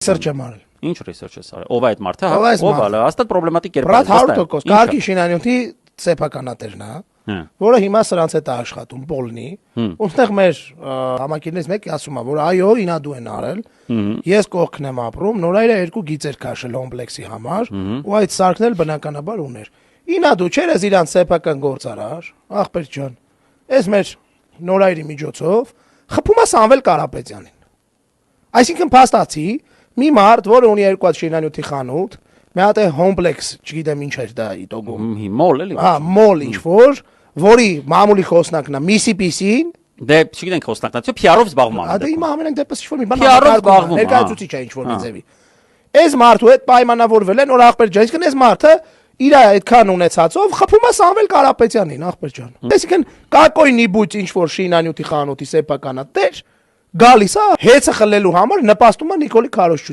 Research եմ արել։ Ինչ research ես արել։ Ով է այդ մարդը, հա։ Ով է, հաստատ պրոբլեմատիկ կերպար։ Բրատ 100%, Կարգի շինանյութի սեփականատերն է, որը հիմա սրանց հետ է աշխատում, Պոլնի։ Ուստեղ մեր համակիրներից մեկը ասում է, որ այո, ինադու են արել։ Ես կողքն եմ ապրում, Նորայրը 2 գիծեր քաշել կոմպլեքսի համար, ու այդ սարքն էլ բնականաբար ուներ։ Ինադու չէր ես իրանց սեփական գործարար, ախպեր ջան։ Այս մեր Նորայրի միջոցով խփում է Սամվել Կարապետյանին։ Այսինքն փաստացի մի մարդ, որը ունի 2 հատ շինանյութի խանութ, մի հատ է հոմպլեքս, չգիտեմ ինչ էր դա իտոգում։ Մոլ էլի։ Հա, մոլ ինչ որ, որի մամուլի խոսնակն է Միսիպիսին։ Դե չգիտենք խոսնակն է, PR-ով զբաղվում է։ Դե հիմա ամենայն դեպս ինչ որ մի բան PR-ով զբաղվում է։ Ներկայացուցիչ է ինչ որ մի ձևի։ Այս մարդու հետ պայմանավորվել են, որ ախպեր ջան, այսինքն այս մարդը իր այդքան ունեցածով խփում է Սամվել Կարապետյանին, ախպեր ջան։ Այսինքն կակոյնի բույց ինչ որ շինանյութի խանութի սեփականատեր գալիս է հեծը խլելու համար նպաստում է Նիկոլի Քարոզչյանը։